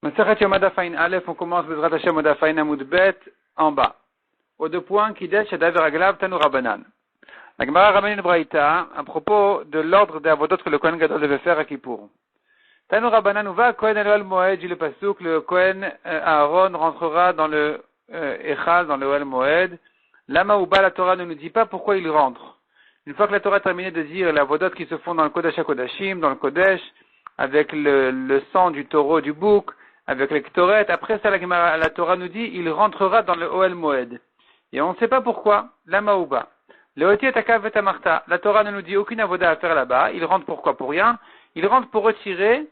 Masechet Yom Hadafain Aleph, on commence Bezrat Hashem Hadafain Amud Bet en bas. Aux deux points, Kidesh Shadav Raglav Tanu Rabbanan. La Gemara ramène une braïta à propos de l'ordre des avodot que le Kohen Gadol devait faire à Kippour. Tanu Rabbanan Uva Kohen Elol Moed, dit le pasuk, le Kohen Aaron rentrera dans le Echal, dans le Oel Moed. Lama Uba, la Torah ne nous dit pas pourquoi il rentre. Une fois que la Torah a terminé de dire les avodot qui se font dans le Kodesh HaKodashim, dans le Kodesh, avec le sang du taureau, du bouc, avec les ktoret, après ça la Torah nous dit il rentrera dans le Oel Moed. Et on ne sait pas pourquoi, Lama Uba. Le Oti et Akav et Amarta, la Torah ne nous dit aucune avoda à faire là-bas, il rentre pourquoi? Pour rien. Il rentre pour retirer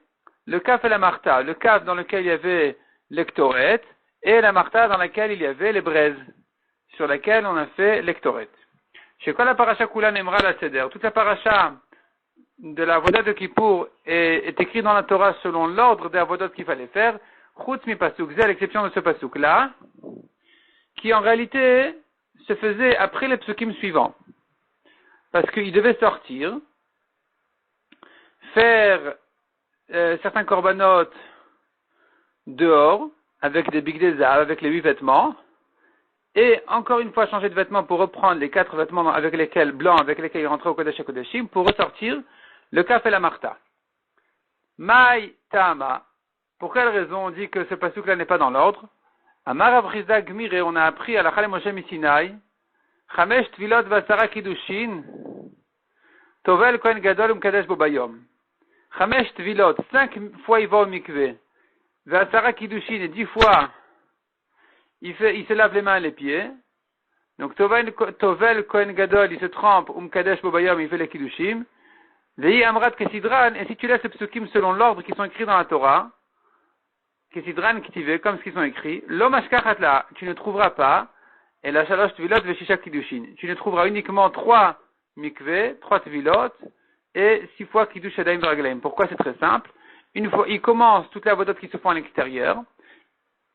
le Kaf et la Marta, le Kaf dans lequel il y avait les ktoret, et la Marta dans laquelle il y avait les braises, sur laquelle on a fait les ktoret. Chez quoi la paracha Kula Nemra la Seder, toute la paracha de la avoda de Kippour est écrite dans la Torah selon l'ordre des avodot qu'il fallait faire, Chutz mi pasuk, à l'exception de ce pasuk-là, qui en réalité se faisait après les psukim suivants. Parce qu'il devait sortir, faire certains korbanot dehors, avec des bigdei zahav, avec les 8 vêtements, et encore une fois changer de vêtements pour reprendre les 4 vêtements blancs avec lesquels il rentrait au Kodesh HaKodashim, pour ressortir le kaf et la marta. Mai Tama, pour quelle raison on dit que ce pasuk-là n'est pas dans l'ordre? Amar Avrizda Gmire, on a appris à la Chale Moshe Misinai, Chamesh Tvilot Vasara Kiddushin, Tovel Kohen Gadol Kadesh Bo Bayom. Chamesh Tvilot, 5 fois il va au mikvé, Vasara Kiddushin, et 10 fois il se lave les mains et les pieds. Donc Tovel Kohen Gadol, il se trempe, Kadesh Bo Bayom, il fait les Kiddushim. Vei Amrat Kesidran, et si tu laisses les psukim selon l'ordre qui sont écrits dans la Torah, Kesidran Ktive, comme ce qu'ils sont écrits, Lomashkachatla, tu ne trouveras pas, et la Shalosh Tvilot Veshisha Kiddushin. Tu ne trouveras uniquement 3 mikveh, 3 Tvilot, et 6 fois Kiddush Adaim Raglaim. Pourquoi? C'est très simple. Une fois, il commence toutes les avodot qui se font à l'extérieur,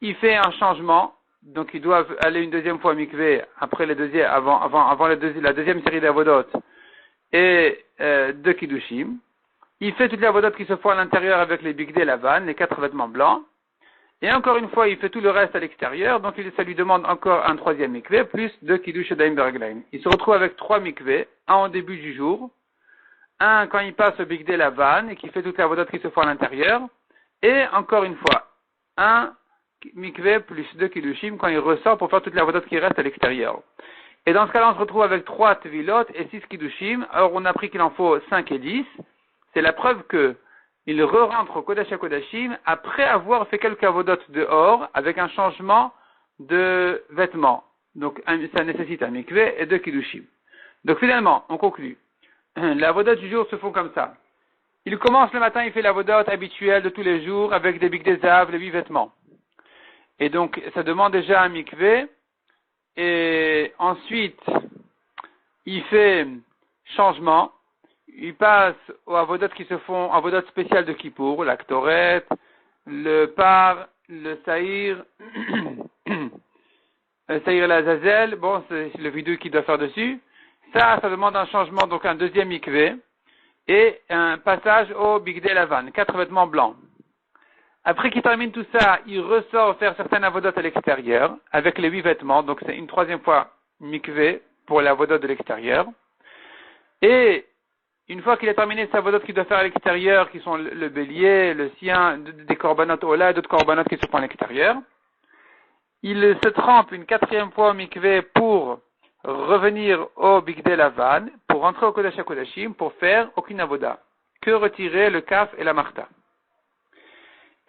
il fait un changement, donc ils doivent aller une deuxième fois mikveh, après avant la deuxième série d'avodot, et de Kiddushim. Il fait toutes les avodot qui se font à l'intérieur avec les bigdei lavan, les 4 vêtements blancs. Et encore une fois, il fait tout le reste à l'extérieur, donc ça lui demande encore un 3e mikveh, plus 2 kiddush adaim beraglaim. Il se retrouve avec 3 mikveh, un au début du jour, un quand il passe au bigdei lavan, et qui fait toutes les avodot qui se font à l'intérieur, et encore une fois, un mikveh plus 2 kiddushim quand il ressort pour faire toutes les avodot qui restent à l'extérieur. Et dans ce cas-là, on se retrouve avec 3 tvilot et 6 kiddushim. Alors on a appris qu'il en faut 5 et 10. C'est la preuve que il re-rentre au Kodesh HaKodashim après avoir fait quelques avodot dehors avec un changement de vêtements. Donc ça nécessite un mikveh et 2 kiddushim. Donc finalement, on conclut. Les avodot du jour se font comme ça. Il commence le matin, il fait l'avodot habituelle de tous les jours avec des bigdei zahav, les 8 vêtements. Et donc ça demande déjà un mikveh. Et ensuite, il fait changement. Il passe aux avodot qui se font, avodot spécial de Kippour, la ktoret, le par, le saïr, le saïr et la zazel, bon, c'est le vidéo qu'il doit faire dessus. Ça demande un changement, donc un deuxième mikveh, et un passage au bigdei lavan, 4 vêtements blancs. Après qu'il termine tout ça, il ressort faire certaines avodot à l'extérieur, avec les 8 vêtements, donc c'est une 3e fois mikveh pour les avodot de l'extérieur. Et une fois qu'il a terminé sa avodot qu'il doit faire à l'extérieur, qui sont le bélier, le sien, des korbanot ola et d'autres korbanot qui se font à l'extérieur, il se trempe une 4e fois au mikveh pour revenir au bigdei lavan, pour rentrer au Kodesh HaKodashim, pour faire aucune avoda, que retirer le kaf et la marta.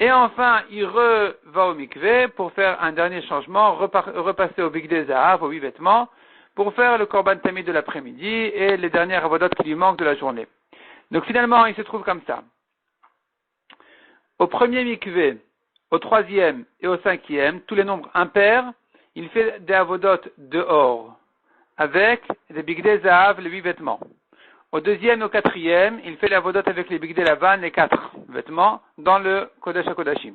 Et enfin, il va au mikveh pour faire un dernier changement, repasser au bigdei zahav, aux 8 vêtements, pour faire le korban tamid de l'après-midi et les dernières avodot qui lui manquent de la journée. Donc finalement, il se trouve comme ça. Au premier mikveh, au 3e et au 5e, tous les nombres impairs, il fait des avodot dehors, avec des bigdei zahav, les 8 vêtements. Au 2e et au 4e, il fait l'avodot avec les bigdei lavan, les 4 vêtements, dans le Kodesh HaKodashim.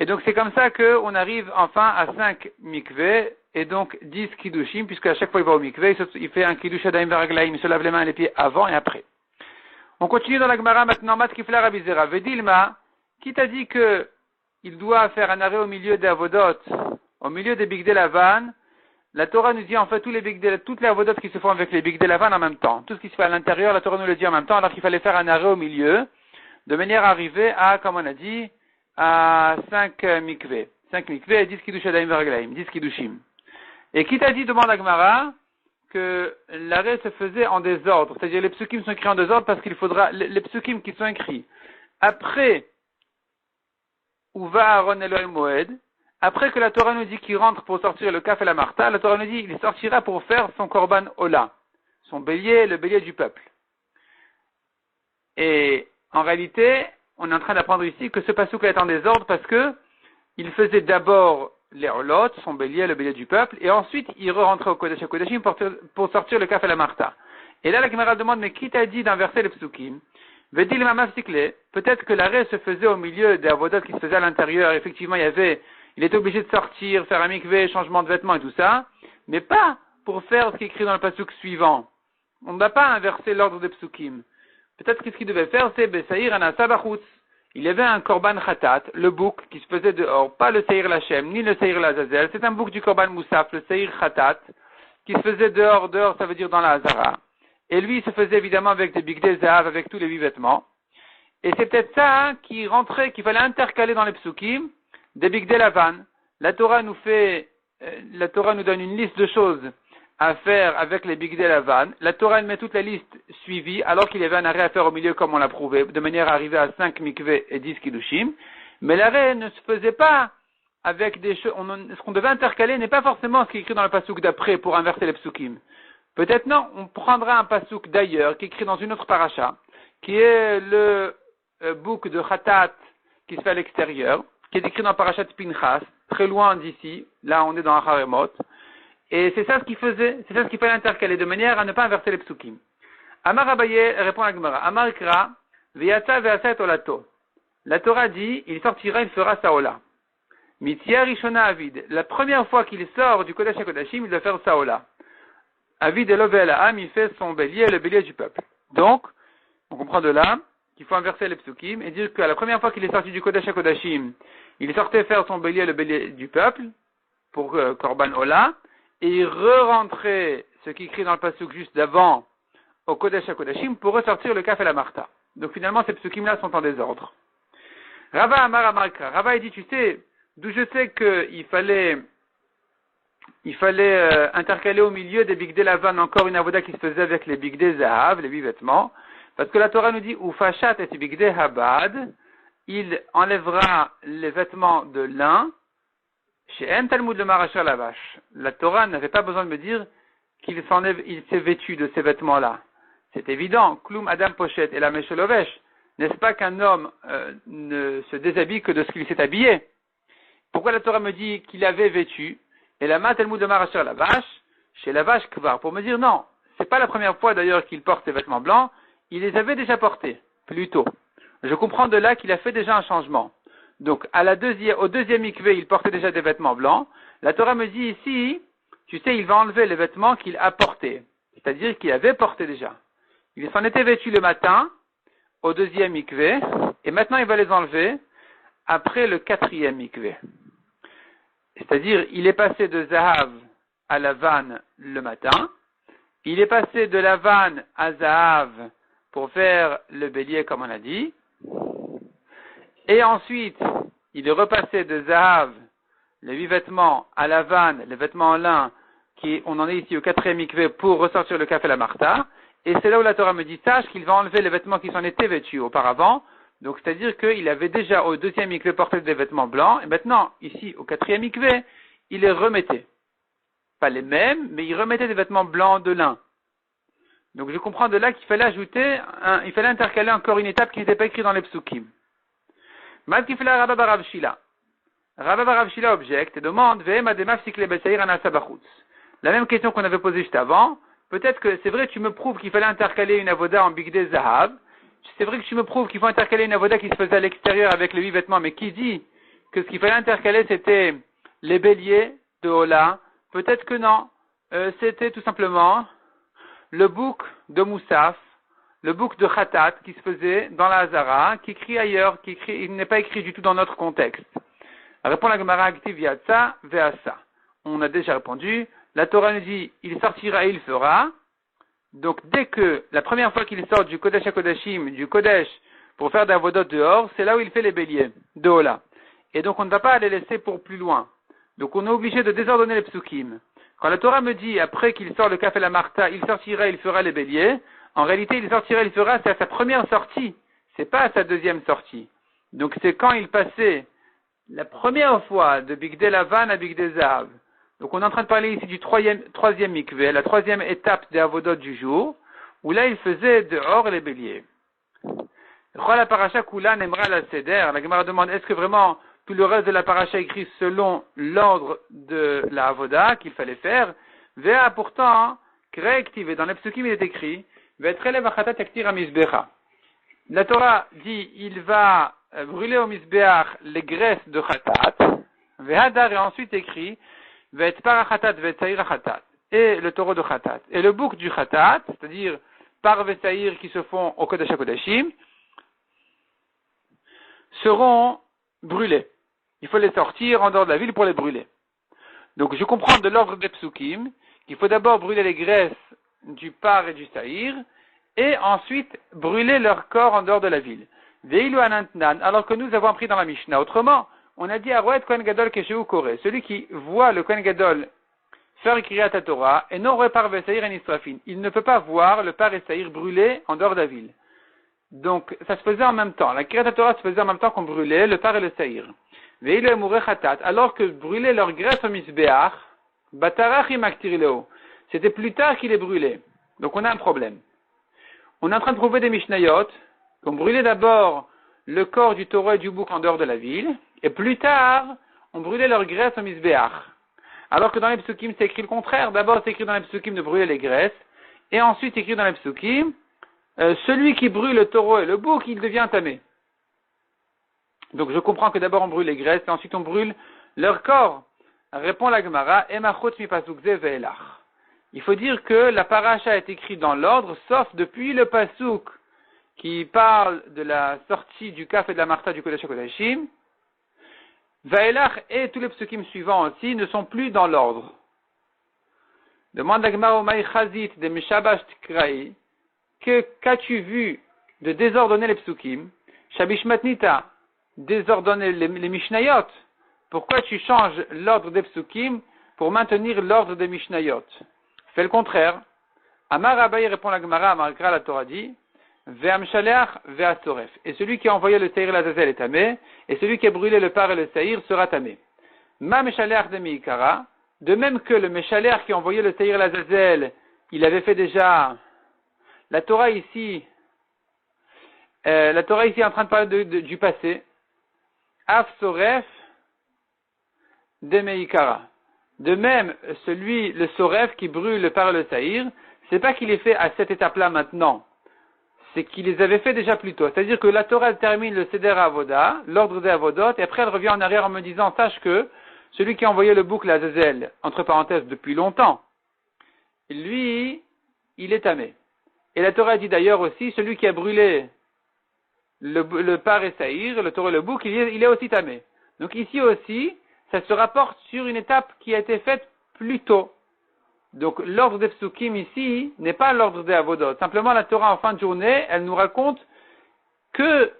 Et donc c'est comme ça qu'on arrive enfin à 5 mikveh, et donc 10 kiddushim, puisque à chaque fois il va au mikveh, il fait un kiddush adaim veraglaim, il se lave les mains et les pieds avant et après. On continue dans la Gemara maintenant, Mat Kifla Rabbi Zera, Vedilma, qui t'a dit que il doit faire un arrêt au milieu des avodot, au milieu des bigdei lavan. La Torah nous dit en fait toutes les avodot qui se font avec les bigdei lavan en même temps. Tout ce qui se fait à l'intérieur, la Torah nous le dit en même temps, alors qu'il fallait faire un arrêt au milieu, de manière à arriver à, comme on a dit, à 5 mikveh. 5 mikveh et 10 kiddush adaim verglaim, 10 kiddushim. Et qui t'a dit, demande à Gemara, que l'arrêt se faisait en désordre, c'est-à-dire les psukim sont écrits en désordre parce qu'il faudra, les psukim qui sont écrits après Uva Aaron Elohim Moed, après que la Torah nous dit qu'il rentre pour sortir le kaf et la marta, la Torah nous dit qu'il sortira pour faire son korban ola, son bélier, le bélier du peuple. Et en réalité, on est en train d'apprendre ici que ce passouk est en désordre parce que il faisait d'abord les holot, son bélier, le bélier du peuple, et ensuite il re-rentrait au Kodesh HaKodashim pour sortir le kaf et la marta. Et là, la Gemara demande, mais qui t'a dit d'inverser les psukim? Vedil mamav sikle, peut-être que l'arrêt se faisait au milieu des avodot qui se faisaient à l'intérieur, effectivement il était obligé de sortir, faire un mikveh, changement de vêtements et tout ça, mais pas pour faire ce qui est écrit dans le pasuk suivant. On ne va pas inverser l'ordre des psukim. Peut-être que ce qu'il devait faire, c'est Besaïr Anasa Bachutz. Il y avait un korban khatat, le bouc qui se faisait dehors, pas le Seir Lachem, ni le Seir Lazazel, c'est un bouc du korban Moussaf, le Seir khatat, qui se faisait dehors, ça veut dire dans la Hazara. Et lui, il se faisait évidemment avec des bigdei zahav, avec tous les 8 vêtements. Et c'est peut-être ça qui rentrait, qu'il fallait intercaler dans les psukim, des bigdei lavan. La Torah nous donne une liste de choses à faire avec les bigdei lavan. La Torah elle met toute la liste suivie, alors qu'il y avait un arrêt à faire au milieu, comme on l'a prouvé, de manière à arriver à 5 mikveh et 10 kiddushim. Mais l'arrêt ne se faisait pas avec des choses, ce qu'on devait intercaler n'est pas forcément ce qui est écrit dans le pasuk d'après pour inverser les psukim. Peut-être non, on prendra un pasuk d'ailleurs, qui est écrit dans une autre paracha, qui est le bouc de Khatat, qui se fait à l'extérieur, qui est écrit dans Parashat Pinchas, très loin d'ici, là on est dans Haremot, et c'est ça ce qu'il faisait, c'est ça ce qu'il fallait intercaler, de manière à ne pas inverser les psukim. Amar Abaye répond à Gemara, Amar Ikra, Veyata ve'asa et olato. La Torah dit, il sortira, il fera sa ola. Mitzia Rishona Avid, la première fois qu'il sort du Kodesh HaKodashim, il doit faire sa ola. Avid Elovel Am, il fait son bélier, le bélier du peuple. Donc, on comprend de là qu'il faut inverser les psukim et dire qu'à la première fois qu'il est sorti du Kodesh HaKodashim, il sortait faire son bélier, le bélier du peuple, pour Korban Ola, et il re-rentrait, ce qui est écrit dans le pasuk juste d'avant, au Kodesh HaKodashim, pour ressortir le kaf et la marta. Donc finalement, ces psukim-là sont en désordre. Rava Amar Amarkra. Rava, il dit, tu sais, d'où je sais qu'il fallait intercaler au milieu des bigdei lavan encore une avoda qui se faisait avec les bigdei zahav, les 8 vêtements, parce que la Torah nous dit, Ufashat et bigdei habad, il enlèvera les vêtements de lin, chez En Talmud le Marachar Lavash. La Torah n'avait pas besoin de me dire il s'est vêtu de ces vêtements-là. C'est évident, Klum Adam Pochet et la Meshelovesh. N'est-ce pas qu'un homme ne se déshabille que de ce qu'il s'est habillé? Pourquoi la Torah me dit qu'il avait vêtu? Et la Talmud de Marachar Lavash, chez Lavash Kvar, pour me dire non, c'est pas la première fois d'ailleurs qu'il porte ses vêtements blancs, il les avait déjà portés, plus tôt. Je comprends de là qu'il a fait déjà un changement. Donc, au deuxième mikveh, il portait déjà des vêtements blancs. La Torah me dit ici, tu sais, il va enlever les vêtements qu'il a portés. C'est-à-dire qu'il avait porté déjà. Il s'en était vêtu le matin, au deuxième mikveh, et maintenant il va les enlever après le 4e mikveh. C'est-à-dire, il est passé de Zahav à Lavan le matin, il est passé de Lavan à Zahav pour faire le bélier comme on a dit, et ensuite, il est repassé de Zahav, les 8 vêtements, à Lavan, les vêtements en lin, on en est ici au 4e mikveh pour ressortir le kaf et la marta, et c'est là où la Torah me dit, sache qu'il va enlever les vêtements qui s'en étaient vêtus auparavant, donc c'est-à-dire qu'il avait déjà au 2e mikveh porté des vêtements blancs, et maintenant, ici, au 4e mikveh, il les remettait. Pas les mêmes, mais il remettait des vêtements blancs de lin. Donc je comprends de là qu'il fallait il fallait intercaler encore une étape qui n'était pas écrite dans les psukim. Malkifla Rabba Barav Shila. Rabba Barav Shila objecte et demande, la même question qu'on avait posée juste avant, peut-être que c'est vrai, tu me prouves qu'il fallait intercaler une avoda en bigdei zahav, c'est vrai que tu me prouves qu'il faut intercaler une avoda qui se faisait à l'extérieur avec les 8 vêtements, mais qui dit que ce qu'il fallait intercaler c'était les béliers de Ola? Peut-être que non. C'était tout simplement le bouc de Moussaf, le bouc de Khatat qui se faisait dans la Hazara, qui écrit ailleurs, il n'est pas écrit du tout dans notre contexte. Répond la Gemara active Yatsa Veasa. On a déjà répondu. La Torah nous dit, il sortira et il fera. Donc, dès que, la première fois qu'il sort du Kodesh à Kodashim, du Kodesh, pour faire d'Avodot dehors, c'est là où il fait les béliers, de Ola. Et donc, on ne va pas les laisser pour plus loin. Donc, on est obligé de désordonner les psukim. Quand la Torah me dit, après qu'il sort le Kaf et la Martha, il sortira, il fera les béliers, en réalité, il sortira, il fera, c'est à sa première sortie. C'est pas à sa deuxième sortie. Donc, c'est quand il passait la première fois de Bigdei Lavan à Bigdei Zahav. Donc, on est en train de parler ici du troisième mikveh, la troisième étape des Avodot du jour, où là, il faisait dehors les béliers. La paracha Kula Nemra la Seder. La Gemara demande, est-ce que vraiment tout le reste de la paracha est écrit selon l'ordre de la Avoda qu'il fallait faire? Vea pourtant, créative, dans les psukim il est écrit, Ve'etrele v'chatat yaktir ha-mizbecha. La Torah dit, il va brûler au Mizbeach les graisses de Khatat. Ve'hadar est ensuite écrit, Ve'etpar ha-chatat ve'etzair ha-chatat. Et le taureau de Khatat. Et le bouc du Khatat, c'est-à-dire par ve'etzair qui se font au Kodesh HaKodashim, seront brûlés. Il faut les sortir en dehors de la ville pour les brûler. Donc je comprends de l'ordre des psukim qu'il faut d'abord brûler les graisses du par et du saïr et ensuite brûler leur corps en dehors de la ville. Veilu anantnan, alors que nous avons appris dans la Mishnah. Autrement, on a dit à Roet Kohen Gadol Keshehu Kore, celui qui voit le Kohen Gadol faire Kriyat Torah et non repar vesaïr et nisrafin. Il ne peut pas voir le par et saïr brûler en dehors de la ville. Donc, ça se faisait en même temps. La Kriyat Torah se faisait en même temps qu'on brûlait le par et le saïr. Veilu emureh chatat, alors que brûler leur graisse au misbeach, batarachim aktirileo. C'était plus tard qu'il est brûlé. Donc, on a un problème. On est en train de trouver des mishnayot, qu'on brûlait d'abord le corps du taureau et du bouc en dehors de la ville, et plus tard, on brûlait leur graisse au misbeach. Alors que dans les psukim, c'est écrit le contraire. D'abord, c'est écrit dans les psukim de brûler les graisses, et ensuite, c'est écrit dans les psukim, celui qui brûle le taureau et le bouc, il devient tamé. Donc je comprends que d'abord on brûle les graisses et ensuite on brûle leur corps. Répond la Gemara, Emachot mi pasuk ze ve'elach. Il faut dire que la paracha est écrite dans l'ordre, sauf depuis le pasuk qui parle de la sortie du Kaf et de la Martha du Kodesh HaKodashim. Ve'elach et tous les psukim suivants aussi ne sont plus dans l'ordre. Demande la Gemara au Maï Chazit de Mishabash Tikrai, qu'as-tu vu de désordonner les psukim? Shabish Matnita, désordonner les Mishnayot. Pourquoi tu changes l'ordre des psukim pour maintenir l'ordre des Mishnayot? Fais le contraire. Amar Abaye répond la Gemara, Amar Kra la Torah dit, Ve'amshaleach ve'asoref. Et celui qui a envoyé le Seir et l'Azazel est tamé, et celui qui a brûlé le par et le Seir sera tamé. Ma meshaleach de Meikara, de même que le meshaleach qui a envoyé le Seir et l'Azazel, il avait fait déjà, la Torah ici est en train de parler du passé. Af soref de Meikara. De même, le soref qui brûle le par et le saïr, c'est pas qu'il est fait à cette étape-là maintenant. C'est qu'il les avait fait déjà plus tôt. C'est-à-dire que la Torah termine le Seder Avoda, l'ordre des Avodot, et après elle revient en arrière en me disant, sache que celui qui a envoyé le bouc, la Zazel, entre parenthèses, depuis longtemps, lui, il est tamé. Et la Torah dit d'ailleurs aussi, celui qui a brûlé le par et saïr, le taureau et le bouc, il est aussi tamé. Donc ici aussi, ça se rapporte sur une étape qui a été faite plus tôt. Donc l'ordre des psukim ici n'est pas l'ordre des avodot. Simplement la Torah en fin de journée, elle nous raconte quelle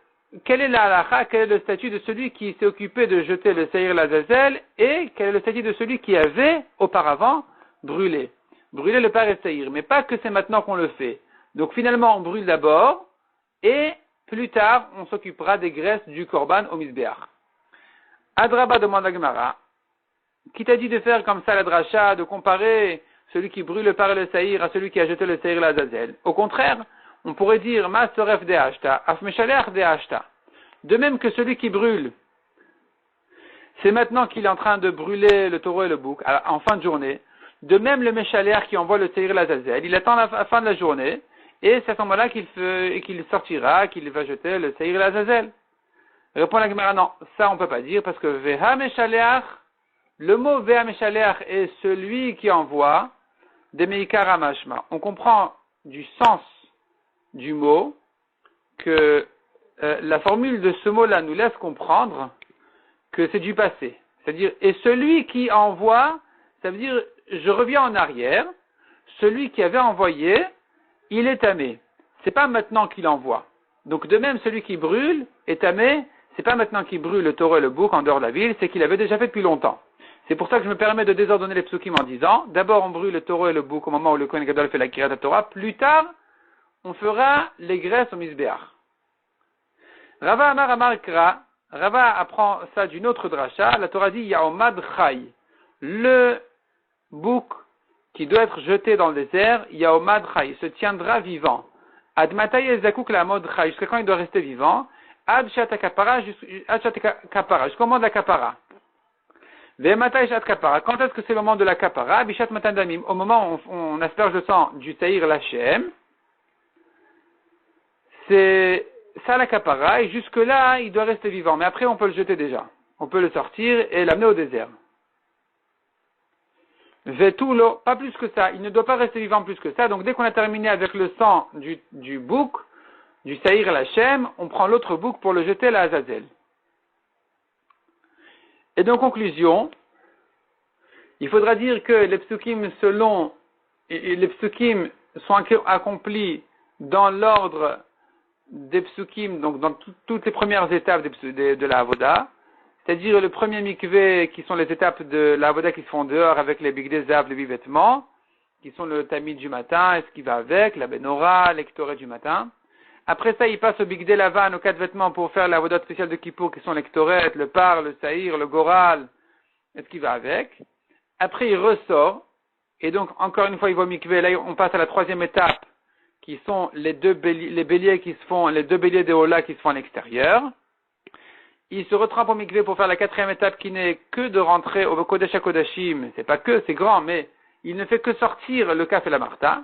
est la halakha, quel est le statut de celui qui s'est occupé de jeter le saïr l'Azazel et quel est le statut de celui qui avait auparavant brûlé le par et saïr. Mais pas que c'est maintenant qu'on le fait. Donc finalement on brûle d'abord et plus tard on s'occupera des graisses du korban au misbeach. Adraba demande à Gemara, qui t'a dit de faire comme ça la dracha, de comparer celui qui brûle le par et le saïr à celui qui a jeté le saïr l'Azazel? Au contraire, on pourrait dire ma soref de hashta, af meshalech de hashta. De même que celui qui brûle, c'est maintenant qu'il est en train de brûler le taureau et le bouc en fin de journée. De même le meshalech qui envoie le saïr l'Azazel, il attend la fin de la journée et c'est à ce moment-là qu'il sortira, qu'il va jeter le saïr l'Azazel. Répond la Gemara, non, ça on peut pas dire parce que Veha Meshaleach, le mot Veha Meshaleach est celui qui envoie des Meikara Mashma. On comprend du sens du mot que la formule de ce mot-là nous laisse comprendre que c'est du passé. C'est-à-dire, et celui qui envoie, ça veut dire, je reviens en arrière, celui qui avait envoyé, il est tamé. C'est pas maintenant qu'il envoie. Donc de même, celui qui brûle est tamé, c'est pas maintenant qu'il brûle le taureau et le bouc en dehors de la ville, c'est qu'il avait déjà fait depuis longtemps. C'est pour ça que je me permets de désordonner les psukim en disant, d'abord on brûle le taureau et le bouc au moment où le Kohen Gadol fait la Kirat Torah, plus tard, on fera les graisses au Misbéach. Rava Amar Amar Kra, Rava apprend ça d'une autre dracha, la Torah dit Yaomad Chai, le bouc qui doit être jeté dans le désert, Yaomad Chai, se tiendra vivant. Ad Matay Ezakuk la Mod Chai, jusqu'à quand il doit rester vivant? Ad Shatakapara, jusqu'au moment de la Kapara. Ve'matay Shat Kapara, quand est-ce que c'est le moment de la Kapara? Bishat Matandamim, au moment où on asperge le sang du Taïr Lachem, c'est ça la Kapara, et jusque-là, il doit rester vivant. Mais après, on peut le jeter déjà. On peut le sortir et l'amener au désert. Vetulo, pas plus que ça. Il ne doit pas rester vivant plus que ça. Donc, dès qu'on a terminé avec le sang du bouc, du Saïr Lachem, on prend l'autre bouc pour le jeter à la Azazel. Et donc, conclusion, il faudra dire que les psukim les psukim sont accomplis dans l'ordre des psukim, donc dans toutes les premières étapes de la Avoda, c'est-à-dire le premier mikvé, qui sont les étapes de la Avoda qui se font dehors avec les bigdei zav, les 8 vêtements, qui sont le tamid du matin, et ce qui va avec, la benora, l'ektoré du matin. Après ça, il passe au bigdei lavan, aux 4 vêtements pour faire la Avoda spéciale de Kippour, qui sont l'ektoret, le par, le saïr, le goral, et ce qui va avec. Après, il ressort, et donc, encore une fois, il va au mikvé, là, on passe à la 3e étape, qui sont les deux béliers des Ola qui se font à l'extérieur. Il se retrempe au mikvé pour faire la 4e étape qui n'est que de rentrer au Kodesh HaKodashim. C'est pas que, c'est grand, mais il ne fait que sortir le Kaf et la Martha.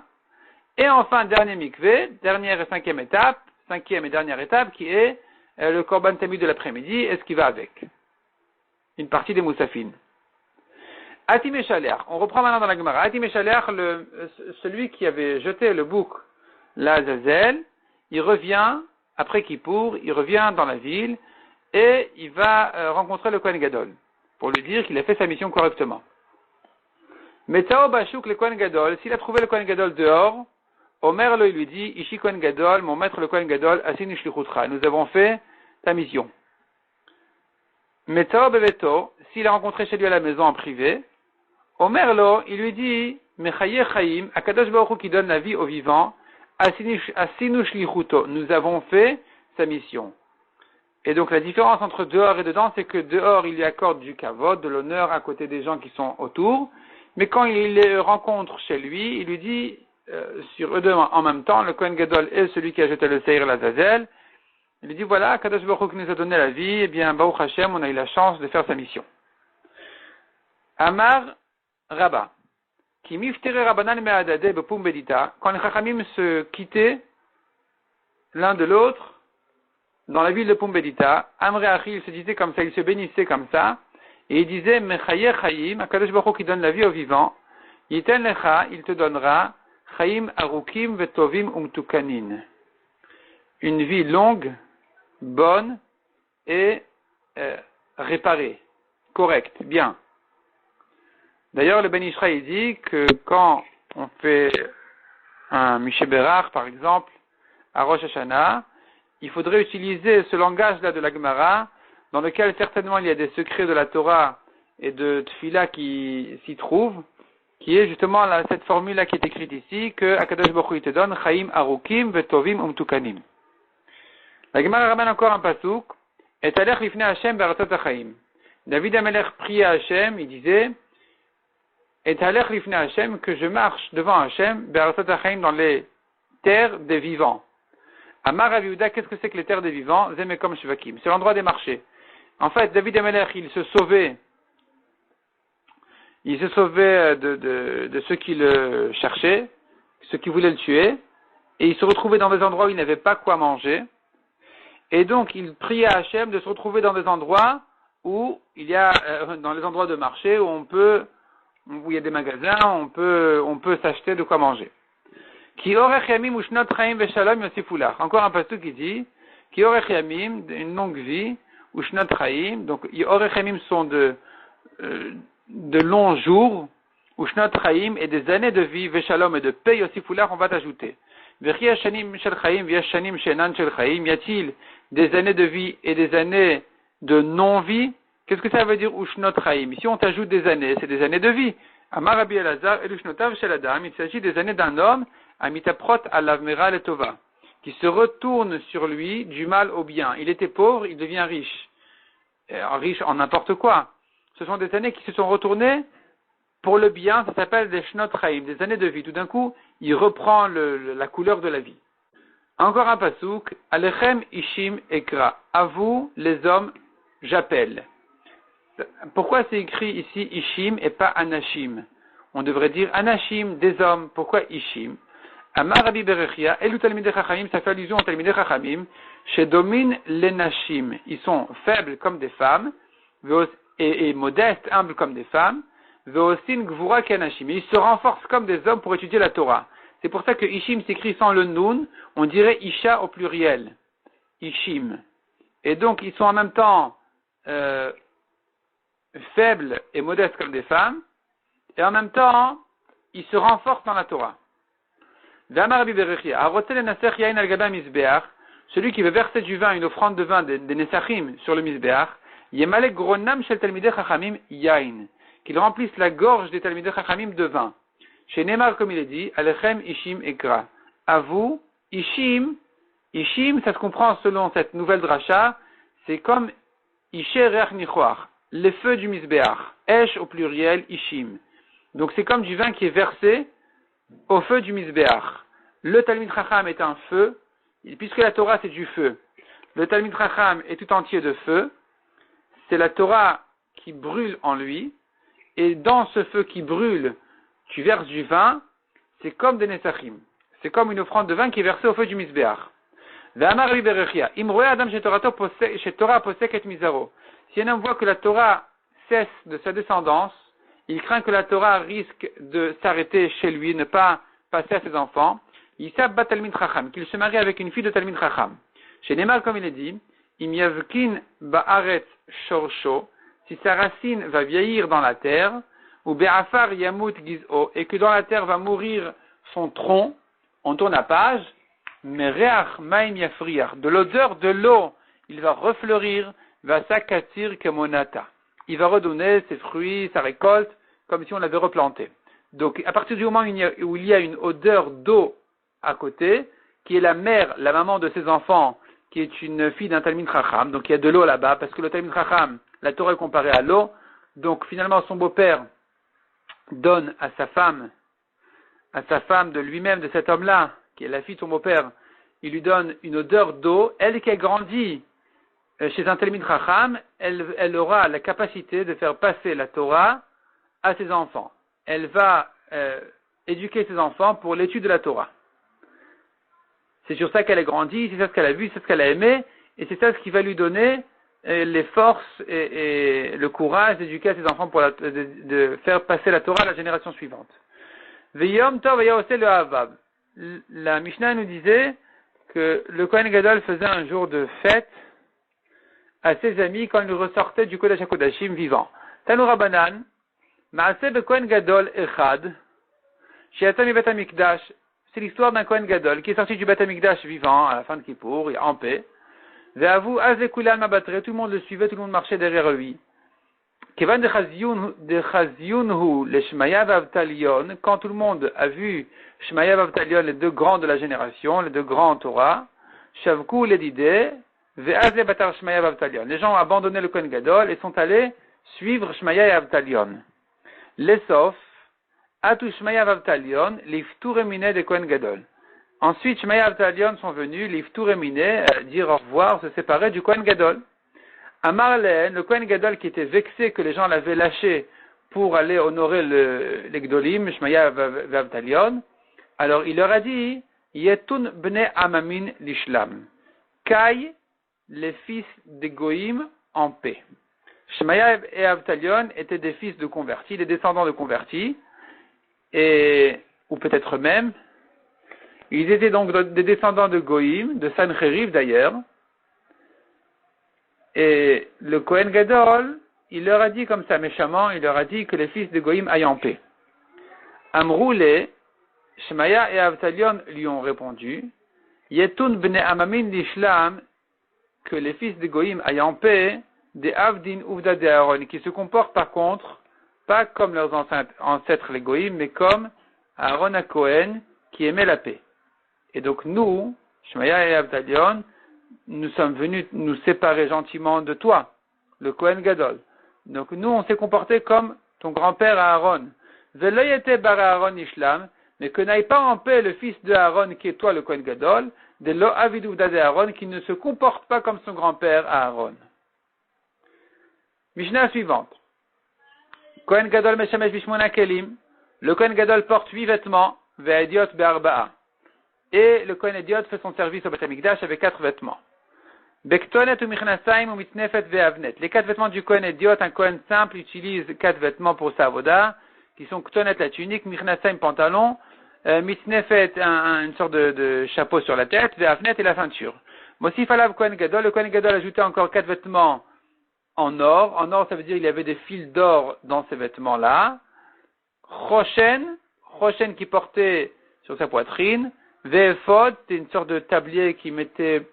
Et enfin, dernier mikvé, dernière et 5e étape, 5e et dernière étape, qui est le Korban Tamid de l'après-midi et ce qui va avec. Une partie des Moussafines. Atim Eshaler, on reprend maintenant dans la Gemara. Atim Eshaler, celui qui avait jeté le bouc, l'Azazel, il revient, après Kippour, il revient dans la ville et il va rencontrer le Kohen Gadol pour lui dire qu'il a fait sa mission correctement. Metao Bashuk le Kohen Gadol, s'il a trouvé le Kohen Gadol dehors, Omer il lui dit, Ishi Kohen Gadol, mon maître le Kohen Gadol, Asini Shlichutra, nous avons fait ta mission. Metao Beveto, s'il a rencontré chez lui à la maison en privé, Omer il lui dit, Mechaye Chaim, Akadosh Baruch Hu qui donne la vie aux vivants, Asinu Shlichuto, nous avons fait sa mission. Et donc la différence entre dehors et dedans, c'est que dehors il lui accorde du kavod, de l'honneur à côté des gens qui sont autour, mais quand il les rencontre chez lui, il lui dit, sur eux deux en même temps, le Kohen Gadol est celui qui a jeté le Seir l'Azazel, il lui dit voilà, Kadosh Baruch Hu qui nous a donné la vie, eh bien Baruch Hashem, on a eu la chance de faire sa mission. Amar Rabba. Qui miftere Rabbanan me'adade bepum bedita, quand les Chachamim se quittaient l'un de l'autre dans la ville de Pumbedita, Amre Achi, il se disait comme ça, il se bénissait comme ça, et il disait Mechaye Chaim, Akadosh Baruch Hu qui donne la vie aux vivants, Yiten Lecha, il te donnera Chaim Arukim Vetovim Umtukanin, une vie longue, bonne et réparée, correcte, bien. D'ailleurs, le Ben Ishraï dit que quand on fait un Mishéberach, par exemple, à Rosh Hashanah, il faudrait utiliser ce langage-là de la Gemara, dans lequel certainement il y a des secrets de la Torah et de Tfila qui s'y trouvent, qui est justement cette formule-là qui est écrite ici, que Akadosh Baruch Hu te donne, Chaim Arukim Vetovim Umtukanim. La Gemara ramène encore un pasouk, et Alech Lifnei Hashem Beratzot HaChaim. David Amelech priait à Hashem, il disait, et Alech Lifnei Hashem, que je marche devant Hashem, Beratzot HaChaim, dans les terres des vivants. Amar Rav Yehuda, qu'est-ce que c'est que les terres des vivants? Zemekom Shvakim. C'est l'endroit des marchés. En fait, David Amelech, il se sauvait de ceux qui le cherchaient, ceux qui voulaient le tuer, et il se retrouvait dans des endroits où il n'avait pas quoi manger. Et donc, il priait à Hachem de se retrouver dans des endroits où il y a, dans les endroits de marché où il y a des magasins, on peut s'acheter de quoi manger. Ki orech yamim ushnot chaim veshalom yosifulach. Encore un pasuk qui dit, Ki orech yamim, une longue vie, Ushnot Chaim, donc Orechemim sont de longs jours, Ushnot Chaim et des années de vie, Veshalom et de paix, Yosifoular, on va t'ajouter. Vechia Shanim Shel Chaim, Via Shanim Shenan Shel Chaim, y a-t-il des années de vie et des années de non-vie? Qu'est-ce que ça veut dire Ushnot Chaim? Ici on t'ajoute des années, c'est des années de vie. Amar Rabbi Elazar, Elushnotav Shel Adam, il s'agit des années d'un homme, Amitaprot Alavmera Letova, qui se retourne sur lui du mal au bien. Il était pauvre, il devient riche. Riche en n'importe quoi. Ce sont des années qui se sont retournées pour le bien, ça s'appelle des Shnot Chaim, des années de vie. Tout d'un coup, il reprend la couleur de la vie. Encore un pasouk, Alechem Ishim Ekra. À vous, les hommes, j'appelle. Pourquoi c'est écrit ici Ishim et pas Anashim? On devrait dire Anashim, des hommes. Pourquoi Ishim? Amar Rabbi Berechia, Elu Talmidei Chachamim, ça fait allusion aux Talmidei Chachamim, chez domine les Nashim. Ils sont faibles comme des femmes, et modestes, humbles comme des femmes, Veosin Gvura Kanashim. Ils se renforcent comme des hommes pour étudier la Torah. C'est pour ça que Ishim s'écrit sans le Nun, on dirait Isha au pluriel. Ishim. Et donc, ils sont en même temps faibles et modestes comme des femmes, et en même temps, ils se renforcent dans la Torah. Celui qui veut verser du vin, une offrande de vin des Nesachim sur le Mizbeach, Yemalek Gronam Shel Talmidei Chachamim Yain, qu'il remplisse la gorge des Talmidei Chachamim de vin. Chez Neymar, comme il est dit, Alechem Ishim Ekra. À vous, Ishim, ça se comprend selon cette nouvelle dracha, c'est comme Isher Reach Nichoach, les feux du Mizbeach. Esh au pluriel, Ishim. Donc c'est comme du vin qui est versé au feu du Mizbeach. Le Talmid Chacham est un feu, puisque la Torah c'est du feu. Le Talmid Chacham est tout entier de feu. C'est la Torah qui brûle en lui. Et dans ce feu qui brûle, tu verses du vin. C'est comme des Nesachim. C'est comme une offrande de vin qui est versée au feu du Mizbeach. Ve'amar Rabbi Berechia, Imroé Adam chez Torah posek et mizaro. Si un homme voit que la Torah cesse de sa descendance, il craint que la Torah risque de s'arrêter chez lui, ne pas passer à ses enfants. Yisab bat Talmid Chacham, qu'il se marie avec une fille de Talmid Chacham. Chez Neymar, comme il est dit, Im yavkin ba'aretz shorsho, si sa racine va vieillir dans la terre, ou be'afar yamut giz'o, et que dans la terre va mourir son tronc, on tourne la page, mais reach maim yafriach, de l'odeur de l'eau, il va refleurir, va sakatir kemonata. Il va redonner ses fruits, sa récolte, comme si on l'avait replanté. Donc, à partir du moment où il y a une odeur d'eau à côté, qui est la mère, la maman de ses enfants, qui est une fille d'un Talmid Chacham, donc il y a de l'eau là-bas, parce que le Talmid Chacham, la Torah est comparée à l'eau, donc finalement son beau-père donne à sa femme de lui-même, de cet homme-là, qui est la fille de son beau-père, il lui donne une odeur d'eau, elle qui a grandi chez un Talmid Chacham, elle aura la capacité de faire passer la Torah à ses enfants. Elle va éduquer ses enfants pour l'étude de la Torah. C'est sur ça qu'elle a grandi, c'est ça ce qu'elle a vu, c'est ce qu'elle a aimé, et c'est ça ce qui va lui donner les forces et le courage d'éduquer ses enfants pour de faire passer la Torah à la génération suivante. Veyom Tov Vayosé le Havav. La Mishnah nous disait que le Kohen Gadol faisait un jour de fête à ses amis quand il ressortait du Kodesh HaKodashim vivant. Tanu Rabbanan, Maaseh be Kohen Gadol Echad, Sheyatzah mi Bet HaMikdash. C'est l'histoire d'un Kohen Gadol qui est sorti du Bet HaMikdash vivant à la fin de Kippour, en paix. Ve'avu azekulan mabatre, tout le monde le suivait, tout le monde marchait derrière lui. Kevan de Chazyunhu le Shmaya v'Avtalion, quand tout le monde a vu Shmaya v'Avtalion, les deux grands de la génération, les deux grands Torah, Shavku l'Edideh, ve'az le batar Shmaya v'Avtalion. Les gens ont abandonné le Kohen Gadol et sont allés suivre Shmaya et Avtalion. Les sauf, Atu Shmaya v'Avtalion, l'iftur emine de Kohen Gadol. Ensuite, Shmaya et Avtalion sont venus, l'iftur emine, dire au revoir, se séparer du Kohen Gadol. Amar Lehen, le Kohen Gadol qui était vexé que les gens l'avaient lâché pour aller honorer les Gdolim, Shmaya v'Avtalion, alors il leur a dit, Yetun bne amamin l'ishlam. Caille les fils des Goïm en paix. Shmaya et Avtalion étaient des fils de convertis, des descendants de convertis, ou peut-être même, ils étaient donc des descendants de Goïm, de Sancheriv d'ailleurs, Et le Kohen Gadol, il leur a dit comme ça méchamment, il leur a dit que les fils de Goïm aillent en paix. Amroulé, Shemaya et Avtalion lui ont répondu, Yetun bne Amamin l'Ishlam, que les fils de Goïm aillent en paix, des Avdin Uvda de Aaron, qui se comportent par contre, pas comme leurs ancêtres les Goïm, mais comme Aaron à Cohen, qui aimait la paix. Et donc nous, Shemaya et Avtalion, nous sommes venus nous séparer gentiment de toi, le Kohen Gadol. Donc nous, on s'est comporté comme ton grand-père Aaron. Veloyete bar Aaron Ishlam, mais que n'aille pas en paix le fils de Aaron, qui est toi, le Kohen Gadol, de lo avidouda de Aaron, qui ne se comporte pas comme son grand-père Aaron. Mishnah suivante. Kohen Gadol meshamesh bishmona kelim. Le Kohen Gadol porte 8 vêtements, ve'ediot be'arba'a. Et le Kohen Idiot fait son service au Beth Amikdash avec 4 vêtements. Bektonet ou michnasayim ou mitnefet ve'avnet. Les 4 vêtements du Kohen Idiot, un Kohen simple utilise 4 vêtements pour sa avoda, qui sont Ktonet la tunique, michnasayim pantalon, mitnefet une sorte de chapeau sur la tête, ve'avnet et la ceinture. Mosif alav Kohen Gadol, le Kohen Gadol a ajouté encore 4 vêtements en or. En or, ça veut dire qu'il y avait des fils d'or dans ces vêtements-là. Choshen qui portait sur sa poitrine. Ve'ephod, c'était une sorte de tablier qui mettait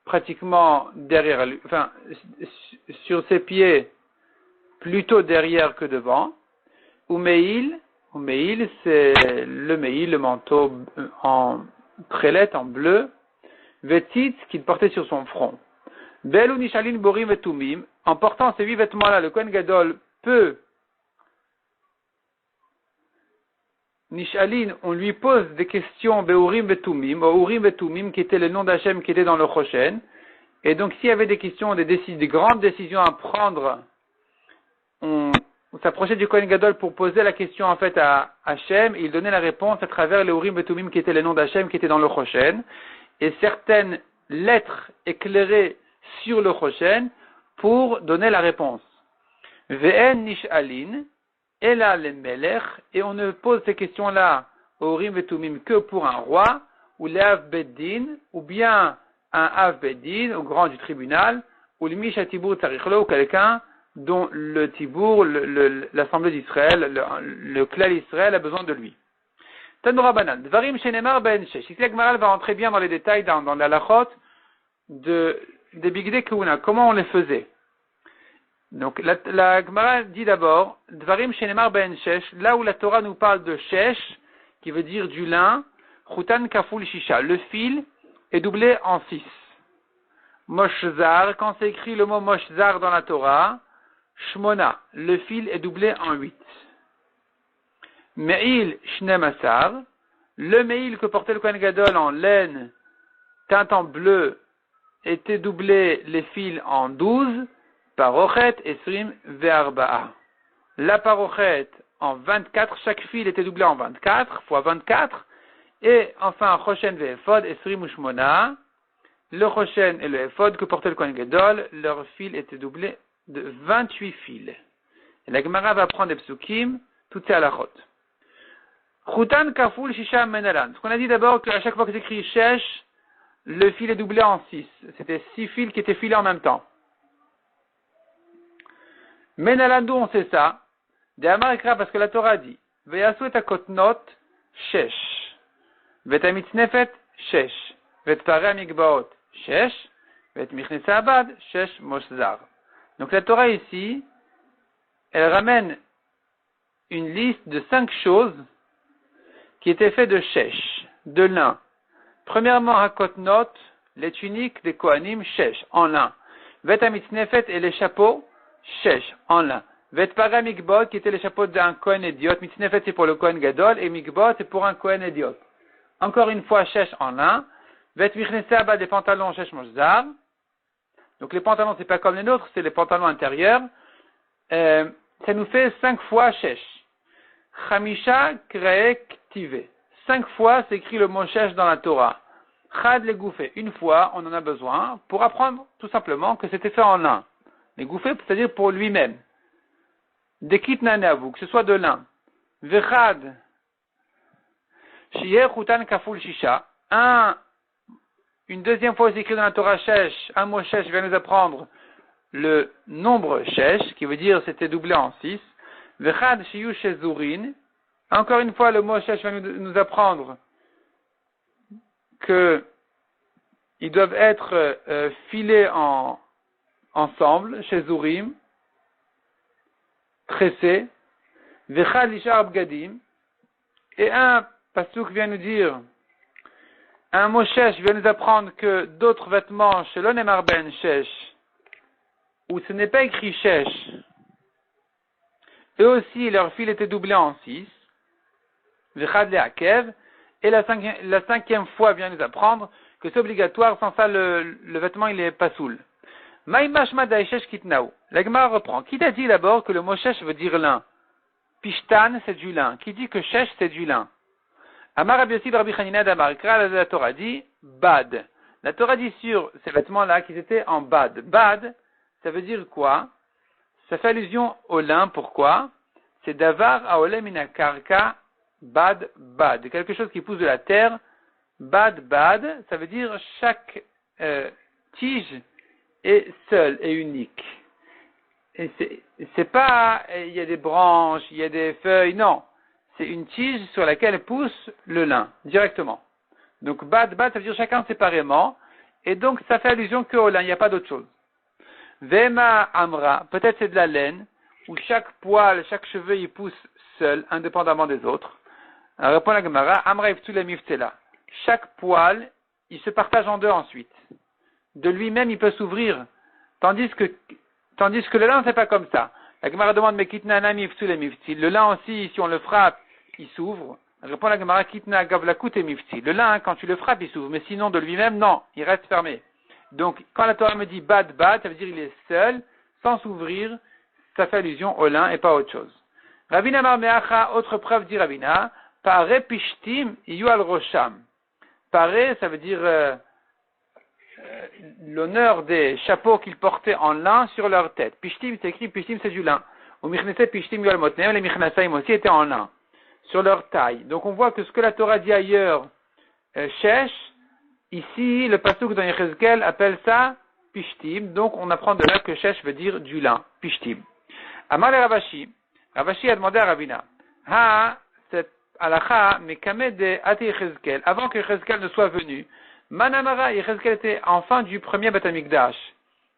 pratiquement derrière lui, enfin, sur ses pieds, plutôt derrière que devant. Umeil, c'est le manteau en prélette, en bleu. Vetzitz, qu'il portait sur son front. Belu nishalin borim et tumim. En portant ces 8 vêtements-là, le Kohen Gadol peut Nishalin, on lui pose des questions Beurim et Tumim, Urim et Tumim, qui était le nom d'Hachem qui était dans le Choshen. Et donc, s'il y avait des questions, des grandes décisions à prendre, on s'approchait du Kohen Gadol pour poser la question en fait à Hachem, et il donnait la réponse à travers les Urim et Tumim, qui était le nom d'Hachem qui était dans le Choshen. Et certaines lettres éclairées sur le Choshen pour donner la réponse. Ve'en Nishalin, et là, les Melech, et on ne pose ces questions-là au Rim et Tumim que pour un roi, ou l'Av Beddin, ou bien un Av Beddin, au grand du tribunal, ou le Misha Tibour Tarichlo, ou quelqu'un dont le Tibour, l'Assemblée d'Israël, le clan d'Israël a besoin de lui. Tanura Banan, Dvarim Shenemar Ben Shesh. Ici, la Gemara va rentrer bien dans les détails, dans la lachot, des Bigdei Kehuna, comment on les faisait. Donc, la Gemara dit d'abord, Dvarim Shenemar Ben Shesh, là où la Torah nous parle de Shesh, qui veut dire du lin, Chutan Kaful Shisha, le fil est doublé en 6. Moshzar, quand c'est écrit le mot Moshzar dans la Torah, Shmona, le fil est doublé en 8. Meil Shnemasar, le Meil que portait le Kohen Gadol en laine, teinte en bleu, était doublé les fils en 12, Parochet, Esrim, Ve'arba'a. La parochet en 24, chaque fil était doublé en 24, fois 24, et enfin, Choshen Ve'ephod, Esrim Ushmona, le Choshen et le Ephod que portait le Kohen Gadol, leur fil était doublé de 28 fils. Et la Gemara va prendre des psukim, tout est à la chot. Chutan Kaful Shisha Menalan. Ce qu'on a dit d'abord, qu'à chaque fois que j'écris Shesh, le fil est doublé en 6. C'était 6 fils qui étaient filés en même temps. Menalan, d'où on sait ça? De Amarikra, parce que la Torah dit, Veyasu et akotnot Shesh. Vet amitznefet Shesh. Vet pare amigbaot Shesh. Vet michnesa abad Shesh Moshzar. Donc la Torah ici, elle ramène une liste de 5 choses qui étaient faites de Shesh, de lin. Premièrement, Hakotnot, les tuniques des Kohanim, Shesh, en lin. Vet amitznefet et les chapeaux, Shesh, en lin. Vet para mikbot, qui étaient les chapeaux d'un Kohen Idiot. Mitznefet, c'est pour le Kohen Gadol, et mikbot, c'est pour un Kohen Idiot. Encore une fois, Shesh en lin. Vet michnesa abad, des pantalons, Shesh Moshzar. Donc les pantalons, c'est pas comme les nôtres, c'est les pantalons intérieurs. Ça nous fait 5 fois Shesh. Chamisha Kreek Tive. 5 fois, c'est écrit le mot Shesh dans la Torah. Chad les gouffés. Une fois, on en a besoin pour apprendre tout simplement que c'était fait en lin. Les gouffés, c'est-à-dire pour lui-même. Dekit naneavu, que ce soit de lin. Vechad. Shieh Chutan Kaful Shisha. Un une deuxième fois c'est écrit dans la Torah shesh, un mot shesh vient nous apprendre le nombre shesh, qui veut dire c'était doublé en 6. Vechad shiyu shezurin. Encore une fois, le mot shesh va nous apprendre que ils doivent être filés ensemble, chez Zurim, tressés, Vechad lishar bgadim, et un pasuk vient nous dire, un mot shesh vient nous apprendre que d'autres vêtements, chez l'onemar ben shesh, où ce n'est pas écrit shesh, eux aussi leur fil était doublé en 6, Vechad leakev, et la cinquième fois vient nous apprendre que c'est obligatoire, sans ça le vêtement il est pas soul. Maïmashma daïchesh kitnaou. La Gemara reprend. Qui t'a dit d'abord que le mot shesh veut dire lin? Pishtan c'est du lin. Qui dit que shesh c'est du lin? Amar Rabbi Yossi Rabbi Chanina d'Amar. La Torah dit bad. La Torah dit sur ces vêtements-là qu'ils étaient en bad. Bad, ça veut dire quoi? Ça fait allusion au lin. Pourquoi? C'est davar aolem mina karka bad bad. Quelque chose qui pousse de la terre. Bad bad, ça veut dire chaque tige est seule et unique. Et c'est pas il y a des branches, il y a des feuilles, non. C'est une tige sur laquelle pousse le lin directement. Donc bad bad, ça veut dire chacun séparément, et donc ça fait allusion qu'au lin, il n'y a pas d'autre chose. Vema amra, peut-être c'est de la laine, où chaque poil, chaque cheveu il pousse seul, indépendamment des autres. Alors répond la Gemara, amra iftzula miftela. Chaque poil, il se partage en deux ensuite. De lui-même, il peut s'ouvrir. Tandis que le lin, c'est pas comme ça. La Gemara demande, mais kitna nami iftzule mifti. Le lin aussi, si on le frappe, il s'ouvre. Répond la Gemara, kitna gavlakut et mifti. Le lin, quand tu le frappes, il s'ouvre. Mais sinon, de lui-même, non, il reste fermé. Donc, quand la Torah me dit bad bad, ça veut dire il est seul, sans s'ouvrir. Ça fait allusion au lin et pas à autre chose. Ravina marmeacha, autre preuve dit Ravina, pare pishtim iyu al rosham. Paré, ça veut dire l'honneur des chapeaux qu'ils portaient en lin sur leur tête. Pishtim, c'est écrit, pishtim c'est du lin. Ou michnese pishtim yol motneim, les michnasaim aussi étaient en lin, sur leur taille. Donc on voit que ce que la Torah dit ailleurs, shesh, ici, le pasuk dans Yechezkel appelle ça pishtim, donc on apprend de là que shesh veut dire du lin, pishtim. Amar le Ravashi a demandé à Ravina, cette Alacha, mais Kamede Ati Yechezkel, avant que Yechezkel ne soit venu, Manamara, Yechezkel était enfant du premier Beth Amikdash.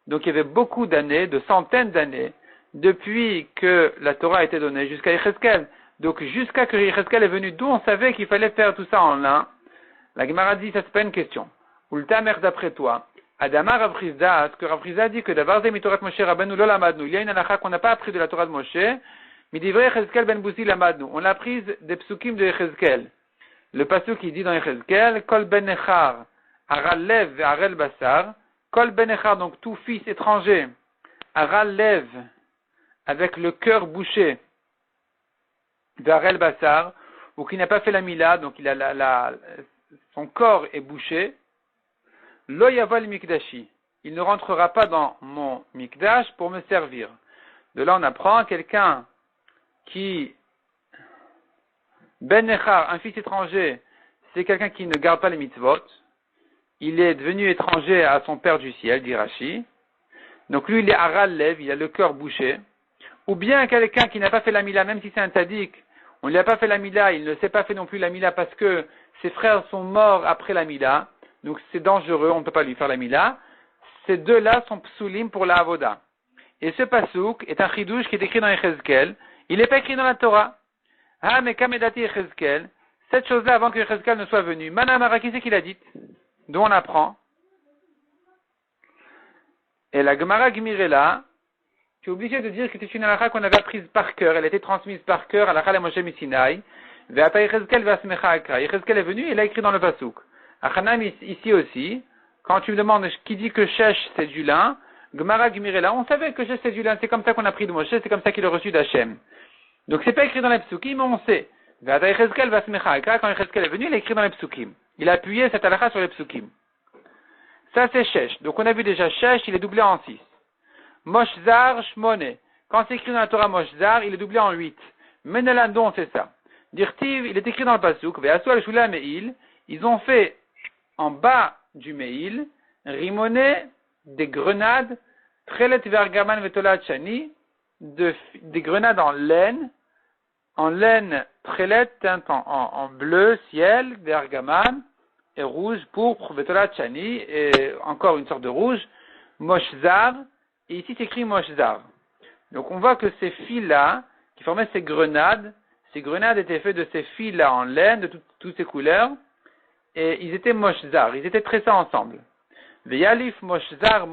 Donc il y avait beaucoup d'années, de centaines d'années, depuis que la Torah a été donnée jusqu'à Yechezkel. Donc jusqu'à que Yechezkel est venu, d'où on savait qu'il fallait faire tout ça en lin. La Gemara dit, ça c'est pas une question. Ultamer d'après toi, Adama Ravrizda, ce que Ravrizda dit que d'abord Mitorat Moshe Rabbeinu lo lamadnu, il y a une Alacha qu'on n'a pas appris de la Torah de Moshe, Midivre Yechezkel ben Bouzi lamadnu. On l'a prise des psukim de Yechezkel. Le pasuk qui dit dans Yechezkel, Kol ben Echar, Aral lev ve Arel basar, Kol ben Echar, donc tout fils étranger, Aral lev, avec le cœur bouché, ve Arel basar, ou qui n'a pas fait la mila, donc il a son corps est bouché, Lo yaval mikdashi, il ne rentrera pas dans mon mikdash pour me servir. De là on apprend quelqu'un qui, Ben Echar, un fils étranger, c'est quelqu'un qui ne garde pas les mitzvot. Il est devenu étranger à son Père du ciel, dit Rashi. Donc lui, il est Aral Lev, il a le cœur bouché. Ou bien quelqu'un qui n'a pas fait la Mila, même si c'est un tzaddik, on ne lui a pas fait la Mila, il ne s'est pas fait non plus la Mila parce que ses frères sont morts après la Mila. Donc c'est dangereux, on ne peut pas lui faire la Mila. Ces deux-là sont psulim pour la Avoda. Et ce pasouk est un chidouche qui est écrit dans Yechezkel. Il n'est pas écrit dans la Torah. Ah, mais Kamedati Yechezkel, cette chose-là avant que Yechezkel ne soit venu. Manamara, qui c'est qui l'a dit? D'où on apprend. Et la Gemara Gmirela, tu es obligé de dire que c'est une halakha qu'on avait apprise par cœur. Elle a été transmise par cœur à la Chala Moshe Misinai. Ve'ata Yechezkel ve'asmecha akra. Yechezkel est venu et il a écrit dans le pasouk. Achanam ici aussi, quand tu me demandes qui dit que Shesh c'est du lin, Gemara Gmirela, on savait que Shesh c'est du lin, c'est comme ça qu'on a pris de Moshe, c'est comme ça qu'il a reçu d'Hachem. Donc c'est pas écrit dans les psukim, mais on sait. Quand Yechezkel est venu, il a écrit dans les psukim. Il a appuyé cette halakha sur les psukim. Ça c'est Shesh. Donc on a vu déjà Shesh, il est doublé en 6. Moshzar Shmone. Quand c'est écrit dans la Torah Moshzar, il est doublé en 8. Menelandon, c'est ça. Dirtiv, il est écrit dans le pasuk, Ve'asu al-Shulam et ils ont fait en bas du Meil, Rimoné, des grenades, Trelet Vergaman Vetolat Chani, des grenades en laine Trelet teinte en bleu, ciel, Vergaman, et rouge, pourpre, Vetolat Chani, et encore une sorte de rouge, Moshzar, et ici c'est écrit Moshzar. Donc on voit que ces fils-là, qui formaient ces grenades étaient faits de ces fils-là en laine, de toutes ces couleurs, et ils étaient Moshzar, ils étaient tressés ensemble. Veyalif Moshzar,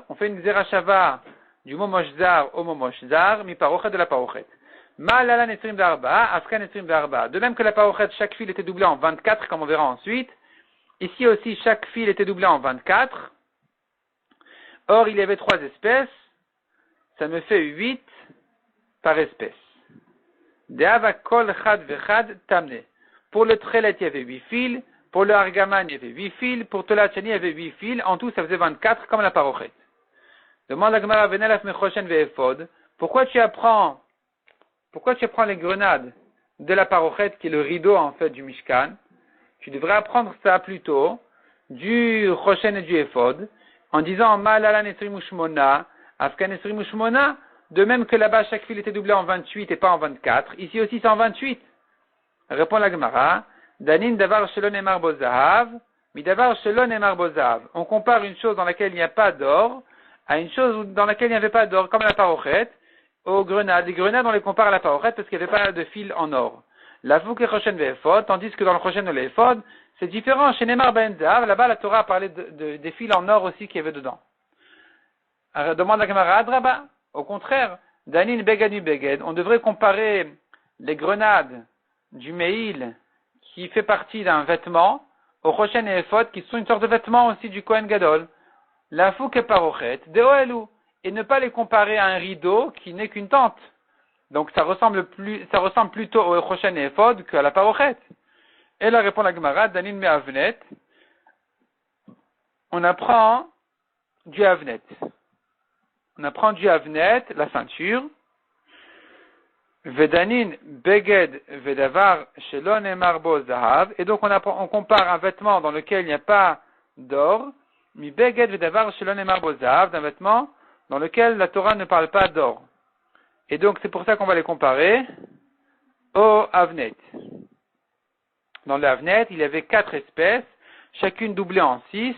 on fait une Zerachava du mot Moshzar au mot Moshzar, mi parochet de la parochet. Ma'alala netrim d'arba, afka netrim d'arba. De même que la parochet, chaque fil était doublé en 24, comme on verra ensuite. Ici aussi, chaque fil était doublé en 24. Or, il y avait 3 espèces. Ça me fait 8 par espèce. De'ava kol chad vechad tamne. Pour le trelet, il y avait 8 fils. Pour le argaman, il y avait 8 fils. Pour Tolat Chani, il y avait 8 fils. En tout, ça faisait 24, comme la parochet. Demande la Gemara Venelaf Mechoshen Ve'ephod. Pourquoi tu apprends les grenades de la parochet, qui est le rideau, en fait, du Mishkan? Tu devrais apprendre ça plutôt du Choshen et du Ephod, en disant Ma'alala Nesrim Ushmona, Afka Nesrim Ushmona, de même que là-bas, chaque fil était doublé en 28 et pas en 24. Ici aussi, c'est en 28. Répond la Gemara, Danin Davar Shelon Emar Bozahav, Mi Davar Shelon Emar Bozahav. On compare une chose dans laquelle il n'y a pas d'or à une chose dans laquelle il n'y avait pas d'or, comme la parochet, aux grenades. Les grenades, on les compare à la parochet parce qu'il n'y avait pas de fil en or. La Fouk et Choshen Ve'ephod, tandis que dans le Choshen et l'Ephod, c'est différent. Chez Nemar Ben Zahav, là-bas, la Torah a parlé des fils en or aussi qu'il y avait dedans. Alors, demande la Gemara Adraba. Au contraire, Danin Begadu Beged, on devrait comparer les grenades du Meil, qui fait partie d'un vêtement, au Choshen et Ephod, qui sont une sorte de vêtement aussi du Kohen Gadol. La Fouk et Parochet, de Oelu, et ne pas les comparer à un rideau qui n'est qu'une tente. Donc ça ressemble plutôt au Choshen et Ephod qu'à la Parochet. Et là répond la Gemara, Danin me Avnet, on apprend du Avnet. On apprend du Avnet, la ceinture. Vedanin Beged Vedavar Shelon Emar Bo Zahav, et donc on compare un vêtement dans lequel il n'y a pas d'or, Mi Beged Vedavar Shelon Emar Bo Zahav, d'un vêtement dans lequel la Torah ne parle pas d'or. Et donc c'est pour ça qu'on va les comparer au Avnet. Dans le Avnet, il y avait 4 espèces, chacune doublée en 6.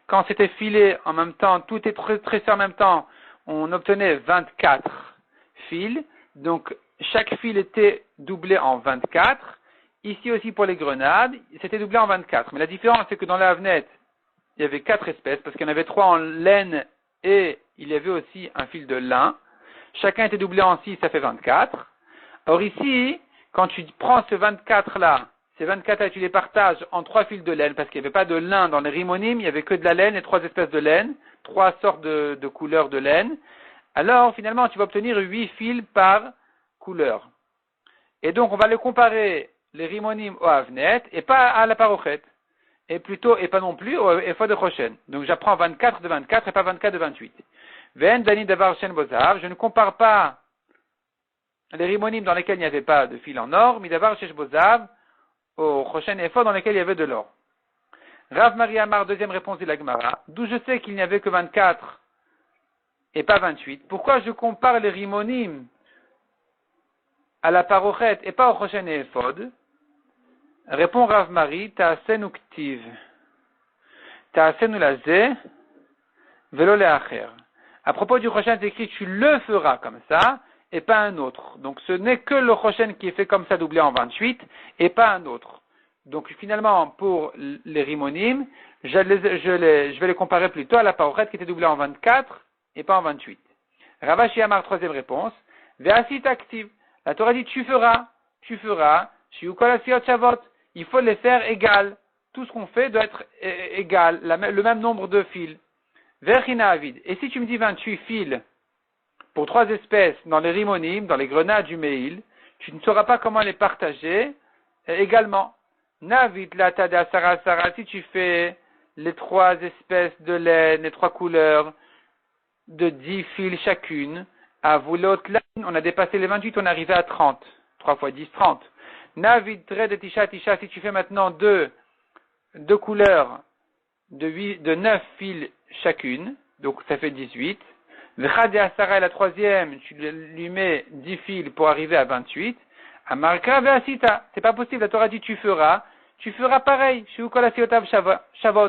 Quand c'était filé en même temps, tout est tressé en même temps, on obtenait 24 fils. Donc chaque fil était doublé en 24. Ici aussi pour les grenades, c'était doublé en 24. Mais la différence, c'est que dans le Avnet, il y avait 4 espèces, parce qu'il y en avait 3 en laine et il y avait aussi un fil de lin. Chacun était doublé en 6, ça fait 24. Or ici, quand tu prends ces 24-là, tu les partages en 3 fils de laine, parce qu'il n'y avait pas de lin dans les rimonymes, il n'y avait que de la laine et 3 espèces de laine, 3 sortes de couleurs de laine. Alors, finalement, tu vas obtenir 8 fils par couleur. Et donc, on va les comparer, les rimonymes au Avnet, et pas à la parochet. Et pas non plus au Ephod de Choshen. Donc, j'apprends 24 de 24 et pas 24 de 28. Ven Dani Davar Shen Bozav, je ne compare pas les rimonymes dans lesquels il n'y avait pas de fil en or, mais Davar Shesh Bozav, au Choshen et Ephod dans lesquels il y avait de l'or. Rav Maria Amar, deuxième réponse de la Gemara, d'où je sais qu'il n'y avait que 24 et pas 28. Pourquoi je compare les rimonymes à la parochet et pas au Choshen et Ephod? Répond Rav Mari, Ta'asenu Ktiv. Ta'asenu Lazé, Velo Leacher. À propos du Choshen, c'est écrit, tu le feras comme ça, et pas un autre. Donc ce n'est que le Choshen qui est fait comme ça, doublé en 28, et pas un autre. Donc finalement, pour les rimonymes, je vais les comparer plutôt à la parochet qui était doublée en 24, et pas en 28. Ravashi Amar, troisième réponse, Ve'asit Aktiv. La Torah dit, tu feras, il faut les faire égales. Tout ce qu'on fait doit être égal, le même nombre de fils. Verchina Avid. Et si tu me dis 28 fils pour 3 espèces dans les rimonymes, dans les grenades du Meil, tu ne sauras pas comment les partager également. Navid la tada sara sara, si tu fais les 3 espèces de laine, les 3 couleurs de 10 fils chacune, à voulot laine, on a dépassé les 28, on est arrivé à 30. 3 fois 10, 30. Navid tre de tisha tisha, si tu fais maintenant deux couleurs de 9 fils chacune, donc ça fait 18. V'chad asara, la troisième, tu lui mets 10 fils pour arriver à 28. Amarka ve'asita, c'est pas possible, la Torah dit tu feras pareil. Shu kol asiotav shavot.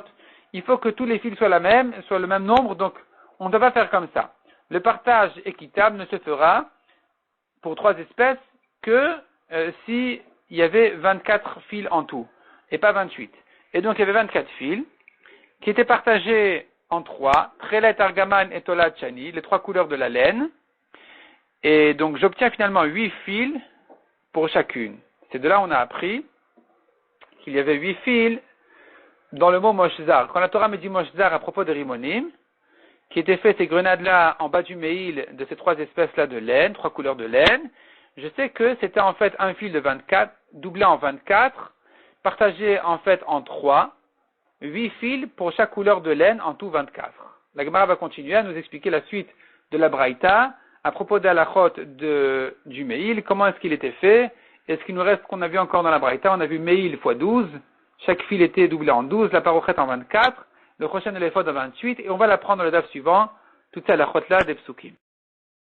Il faut que tous les fils soient le même nombre, donc on ne doit pas faire comme ça. Le partage équitable ne se fera pour 3 espèces que si il y avait 24 fils en tout, et pas 28. Et donc il y avait 24 fils qui étaient partagés en 3, Trelet, Argaman et Tolat Chani, les 3 couleurs de la laine. Et donc j'obtiens finalement 8 fils pour chacune. C'est de là on a appris qu'il y avait 8 fils dans le mot Moshzar. Quand la Torah me dit Moshzar à propos de Rimonim, qui étaient fait ces grenades-là en bas du Meil de ces 3 espèces-là de laine, 3 couleurs de laine, je sais que c'était en fait un fil de 24, doublé en 24, partagé en fait en 3, 8 fils pour chaque couleur de laine, en tout 24. La Gemara va continuer à nous expliquer la suite de la Braïta, à propos de la chôte du Meil, comment est-ce qu'il était fait, et ce qu'il nous reste qu'on a vu encore dans la Braïta, on a vu Meil x 12, chaque fil était doublé en 12, la parochette en 24, le prochain éléphant en 28, et on va l'apprendre dans le daf suivant, toute ça la chôte là des psukim.